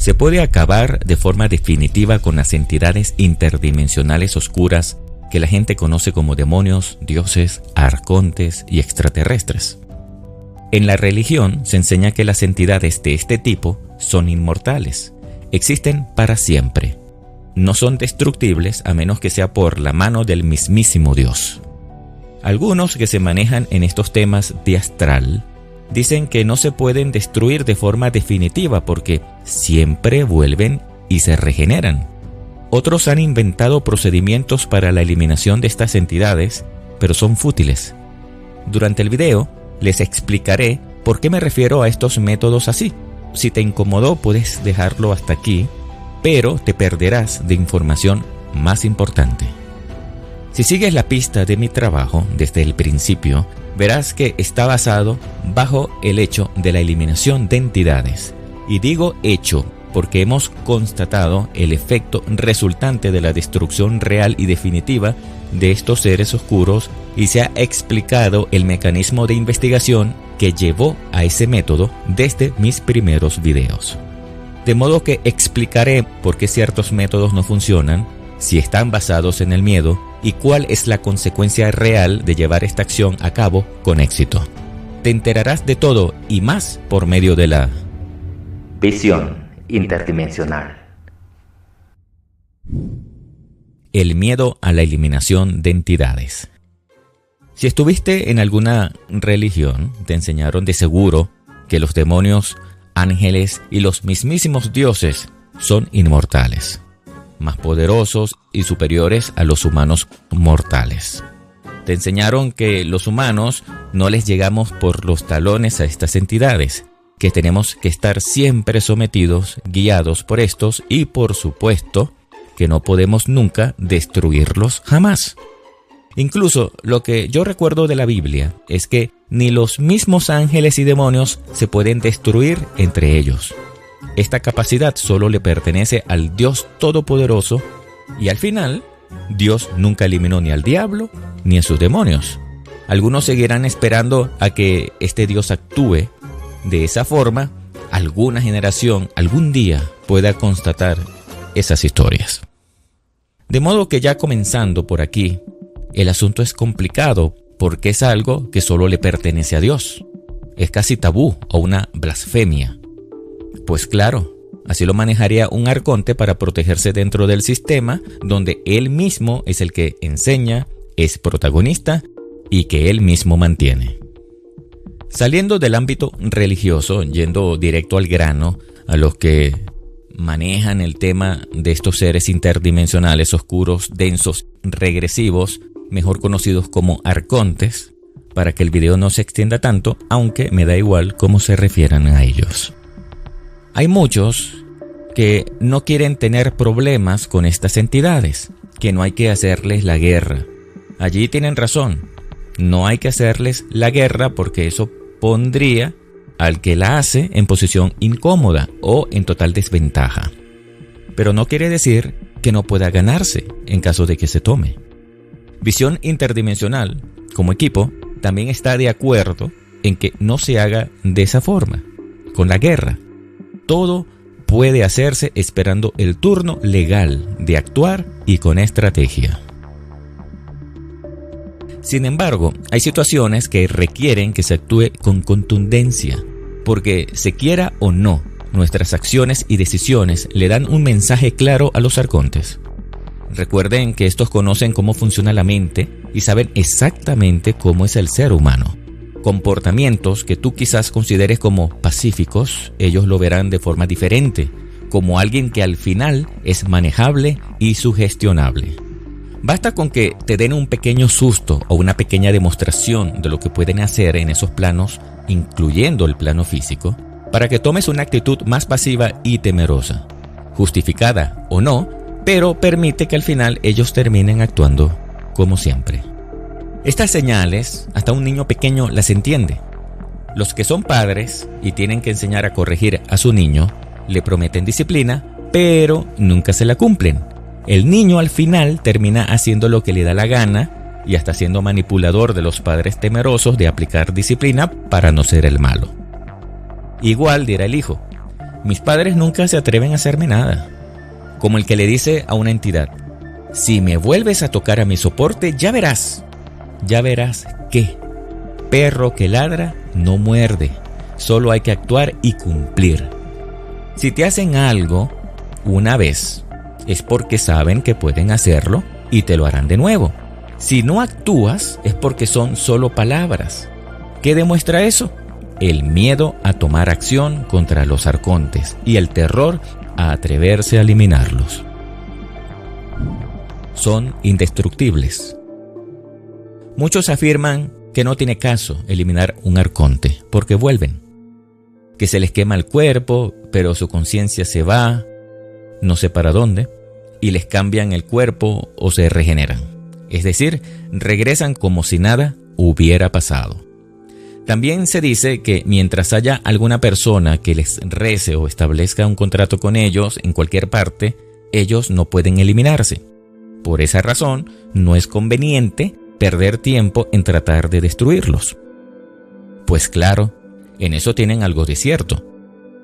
se puede acabar de forma definitiva con las entidades interdimensionales oscuras que la gente conoce como demonios, dioses, arcontes y extraterrestres. En la religión se enseña que las entidades de este tipo son inmortales, existen para siempre. No son destructibles a menos que sea por la mano del mismísimo Dios. Algunos que se manejan en estos temas de astral dicen que no se pueden destruir de forma definitiva porque siempre vuelven y se regeneran. Otros han inventado procedimientos para la eliminación de estas entidades, pero son fútiles. Durante el video les explicaré por qué me refiero a estos métodos así. Si te incomodó, puedes dejarlo hasta aquí, pero te perderás de información más importante. Si sigues la pista de mi trabajo desde el principio, verás que está basado bajo el hecho de la eliminación de entidades. Y digo hecho porque hemos constatado el efecto resultante de la destrucción real y definitiva de estos seres oscuros y se ha explicado el mecanismo de investigación que llevó a ese método desde mis primeros videos. De modo que explicaré por qué ciertos métodos no funcionan, si están basados en el miedo y cuál es la consecuencia real de llevar esta acción a cabo con éxito. Te enterarás de todo y más por medio de la visión interdimensional. El miedo a la eliminación de entidades. Si estuviste en alguna religión, te enseñaron de seguro que los demonios, ángeles y los mismísimos dioses son inmortales, más poderosos y superiores a los humanos mortales. Te enseñaron que los humanos no les llegamos por los talones a estas entidades, que tenemos que estar siempre sometidos, guiados por estos y, por supuesto, que no podemos nunca destruirlos jamás. Incluso lo que yo recuerdo de la Biblia es que ni los mismos ángeles y demonios se pueden destruir entre ellos. Esta capacidad solo le pertenece al Dios Todopoderoso y al final, Dios nunca eliminó ni al diablo ni a sus demonios. Algunos seguirán esperando a que este Dios actúe de esa forma. Alguna generación, algún día, pueda constatar esas historias. De modo que ya comenzando por aquí, el asunto es complicado porque es algo que solo le pertenece a Dios. Es casi tabú o una blasfemia. Pues claro, así lo manejaría un arconte para protegerse dentro del sistema donde él mismo es el que enseña, es protagonista y que él mismo mantiene. Saliendo del ámbito religioso, yendo directo al grano, a los que manejan el tema de estos seres interdimensionales oscuros, densos, regresivos, mejor conocidos como arcontes, para que el video no se extienda tanto, aunque me da igual cómo se refieran a ellos. Hay muchos que no quieren tener problemas con estas entidades, que no hay que hacerles la guerra. Allí tienen razón, no hay que hacerles la guerra porque eso pondría al que la hace en posición incómoda o en total desventaja. Pero no quiere decir que no pueda ganarse en caso de que se tome. Visión Interdimensional, como equipo, también está de acuerdo en que no se haga de esa forma, con la guerra. Todo puede hacerse esperando el turno legal de actuar y con estrategia. Sin embargo, hay situaciones que requieren que se actúe con contundencia, porque se quiera o no, nuestras acciones y decisiones le dan un mensaje claro a los arcontes. Recuerden que estos conocen cómo funciona la mente y saben exactamente cómo es el ser humano. Comportamientos que tú quizás consideres como pacíficos, ellos lo verán de forma diferente, como alguien que al final es manejable y sugestionable. Basta con que te den un pequeño susto o una pequeña demostración de lo que pueden hacer en esos planos, incluyendo el plano físico, para que tomes una actitud más pasiva y temerosa, justificada o no, pero permite que al final ellos terminen actuando como siempre. Estas señales, hasta un niño pequeño las entiende. Los que son padres y tienen que enseñar a corregir a su niño, le prometen disciplina, pero nunca se la cumplen. El niño al final termina haciendo lo que le da la gana y hasta siendo manipulador de los padres temerosos de aplicar disciplina para no ser el malo. Igual dirá el hijo: Mis padres nunca se atreven a hacerme nada. Como el que le dice a una entidad: si me vuelves a tocar a mi soporte, ya verás. Ya verás qué. Perro que ladra no muerde. Solo hay que actuar y cumplir. Si te hacen algo una vez, es porque saben que pueden hacerlo y te lo harán de nuevo. Si no actúas, es porque son solo palabras. ¿Qué demuestra eso? El miedo a tomar acción contra los arcontes y el terror a atreverse a eliminarlos. Son indestructibles. Muchos afirman que no tiene caso eliminar un arconte porque vuelven, que se les quema el cuerpo, pero su conciencia se va, no sé para dónde, y les cambian el cuerpo o se regeneran. Es decir, regresan como si nada hubiera pasado. También se dice que mientras haya alguna persona que les rece o establezca un contrato con ellos en cualquier parte, ellos no pueden eliminarse. Por esa razón, no es conveniente perder tiempo en tratar de destruirlos. Pues claro, en eso tienen algo de cierto.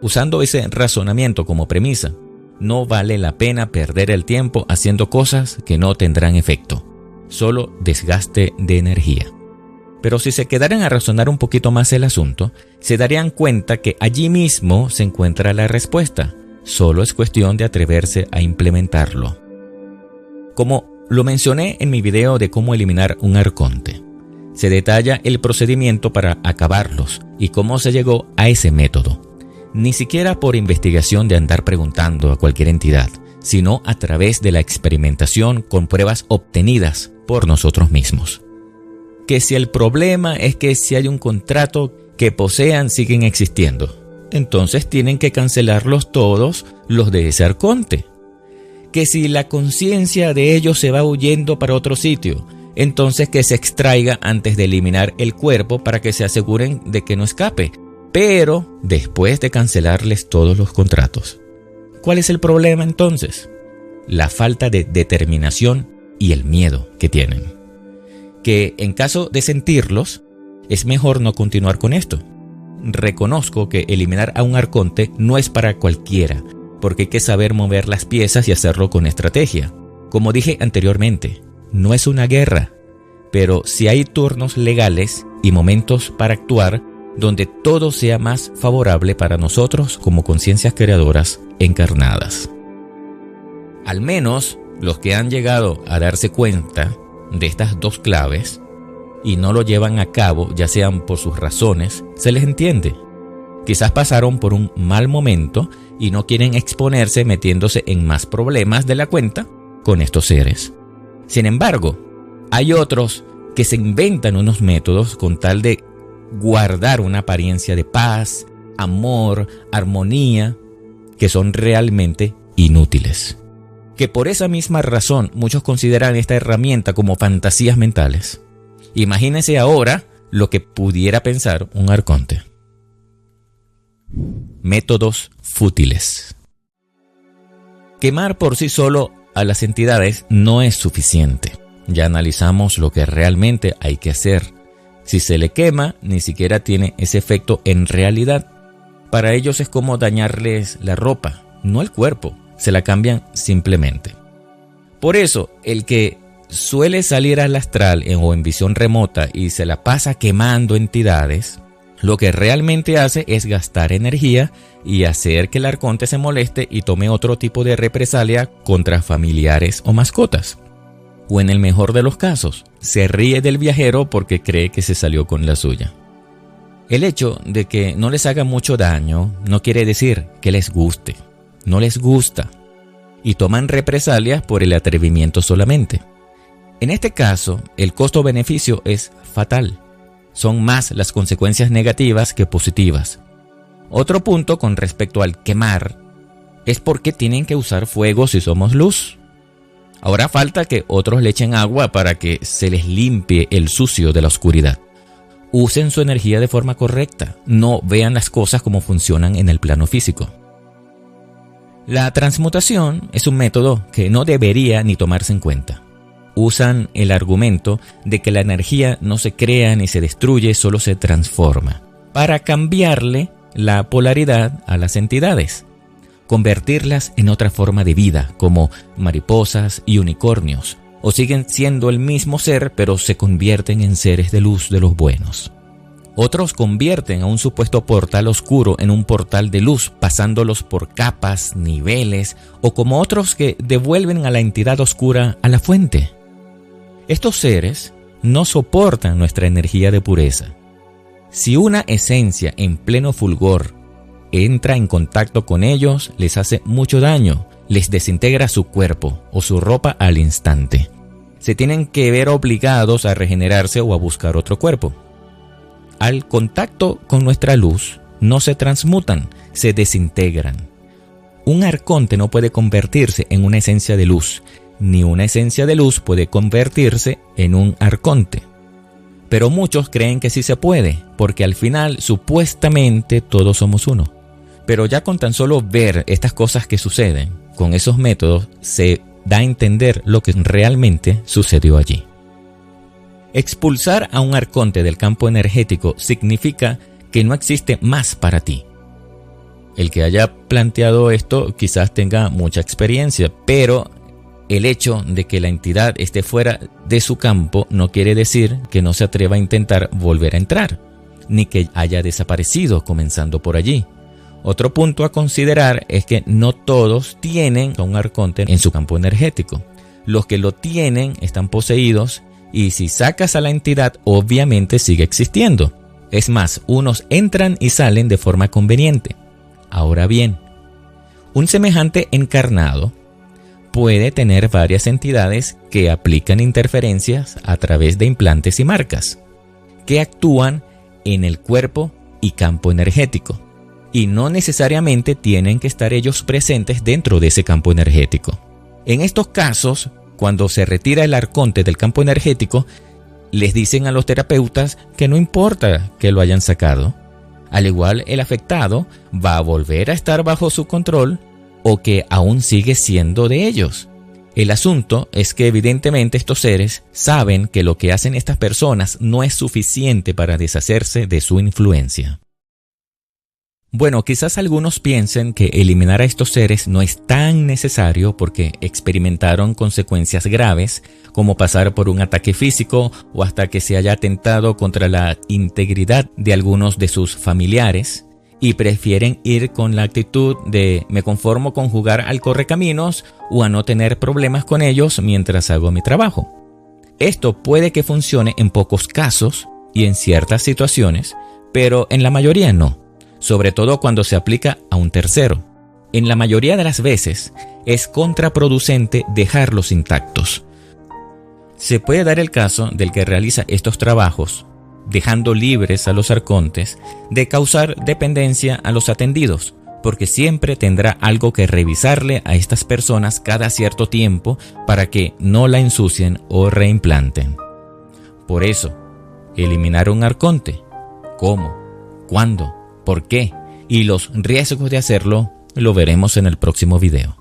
Usando ese razonamiento como premisa, no vale la pena perder el tiempo haciendo cosas que no tendrán efecto, solo desgaste de energía. Pero si se quedaran a razonar un poquito más el asunto, se darían cuenta que allí mismo se encuentra la respuesta. Solo es cuestión de atreverse a implementarlo. Como lo mencioné en mi video de cómo eliminar un arconte, se detalla el procedimiento para acabarlos y cómo se llegó a ese método. Ni siquiera por investigación de andar preguntando a cualquier entidad, sino a través de la experimentación con pruebas obtenidas por nosotros mismos. Que si el problema es que si hay un contrato que posean siguen existiendo, entonces tienen que cancelarlos todos los de ese arconte. Que si la conciencia de ellos se va huyendo para otro sitio, entonces que se extraiga antes de eliminar el cuerpo para que se aseguren de que no escape, pero después de cancelarles todos los contratos. ¿Cuál es el problema entonces? La falta de determinación y el miedo que tienen. Que en caso de sentirlos, es mejor no continuar con esto. Reconozco que eliminar a un arconte no es para cualquiera, porque hay que saber mover las piezas y hacerlo con estrategia. Como dije anteriormente, no es una guerra, pero sí hay turnos legales y momentos para actuar donde todo sea más favorable para nosotros como conciencias creadoras encarnadas. Al menos los que han llegado a darse cuenta de estas dos claves y no lo llevan a cabo, ya sean por sus razones, se les entiende. Quizás pasaron por un mal momento y no quieren exponerse metiéndose en más problemas de la cuenta con estos seres. Sin embargo, hay otros que se inventan unos métodos con tal de guardar una apariencia de paz, amor, armonía, que son realmente inútiles. Que por esa misma razón muchos consideran esta herramienta como fantasías mentales. Imagínense ahora lo que pudiera pensar un arconte. Métodos fútiles. Quemar por sí solo a las entidades no es suficiente. Ya analizamos lo que realmente hay que hacer. Si se le quema, ni siquiera tiene ese efecto en realidad. Para ellos es como dañarles la ropa, no el cuerpo. Se la cambian simplemente. Por eso, el que suele salir al astral o en visión remota y se la pasa quemando entidades, lo que realmente hace es gastar energía y hacer que el arconte se moleste y tome otro tipo de represalia contra familiares o mascotas. O en el mejor de los casos, se ríe del viajero porque cree que se salió con la suya. El hecho de que no les haga mucho daño no quiere decir que les guste. No les gusta y toman represalias por el atrevimiento solamente. En este caso, el costo-beneficio es fatal. Son más las consecuencias negativas que positivas. Otro punto con respecto al quemar es porque tienen que usar fuego si somos luz. Ahora falta que otros le echen agua para que se les limpie el sucio de la oscuridad. Usen su energía de forma correcta. No vean las cosas como funcionan en el plano físico. La transmutación es un método que no debería ni tomarse en cuenta. Usan el argumento de que la energía no se crea ni se destruye, solo se transforma, para cambiarle la polaridad a las entidades. convertirlas en otra forma de vida, como mariposas y unicornios, o siguen siendo el mismo ser, pero se convierten en seres de luz de los buenos. Otros convierten a un supuesto portal oscuro en un portal de luz, pasándolos por capas, niveles, o como otros que devuelven a la entidad oscura a la fuente. Estos seres no soportan nuestra energía de pureza. Si una esencia en pleno fulgor entra en contacto con ellos, les hace mucho daño, les desintegra su cuerpo o su ropa al instante. Se tienen que ver obligados a regenerarse o a buscar otro cuerpo. Al contacto con nuestra luz, no se transmutan, se desintegran. Un arconte no puede convertirse en una esencia de luz, ni una esencia de luz puede convertirse en un arconte. Pero muchos creen que sí se puede, porque al final supuestamente todos somos uno. Pero ya con tan solo ver estas cosas que suceden, con esos métodos se da a entender lo que realmente sucedió allí. Expulsar a un arconte del campo energético significa que no existe más para ti. El que haya planteado esto quizás tenga mucha experiencia, pero el hecho de que la entidad esté fuera de su campo no quiere decir que no se atreva a intentar volver a entrar, ni que haya desaparecido comenzando por allí. Otro punto a considerar es que no todos tienen un arconte en su campo energético. Los que lo tienen están poseídos y si sacas a la entidad obviamente sigue existiendo. Es más, unos entran y salen de forma conveniente. Ahora bien, un semejante encarnado puede tener varias entidades que aplican interferencias a través de implantes y marcas, que actúan en el cuerpo y campo energético, y no necesariamente tienen que estar ellos presentes dentro de ese campo energético. En estos casos, cuando se retira el arconte del campo energético, les dicen a los terapeutas que no importa que lo hayan sacado. Al igual, el afectado va a volver a estar bajo su control o que aún sigue siendo de ellos. El asunto es que evidentemente estos seres saben que lo que hacen estas personas no es suficiente para deshacerse de su influencia. Bueno, quizás algunos piensen que eliminar a estos seres no es tan necesario porque experimentaron consecuencias graves, como pasar por un ataque físico o hasta que se haya atentado contra la integridad de algunos de sus familiares, y prefieren ir con la actitud de me conformo con jugar al correcaminos o a no tener problemas con ellos mientras hago mi trabajo. Esto puede que funcione en pocos casos y en ciertas situaciones, pero en la mayoría no. Sobre todo cuando se aplica a un tercero. En la mayoría de las veces es contraproducente dejarlos intactos. Se puede dar el caso del que realiza estos trabajos, dejando libres a los arcontes, de causar dependencia a los atendidos, porque siempre tendrá algo que revisarle a estas personas cada cierto tiempo para que no la ensucien o reimplanten. Por eso, eliminar un arconte, ¿cómo? ¿Cuándo? ¿Por qué? Y los riesgos de hacerlo lo veremos en el próximo video.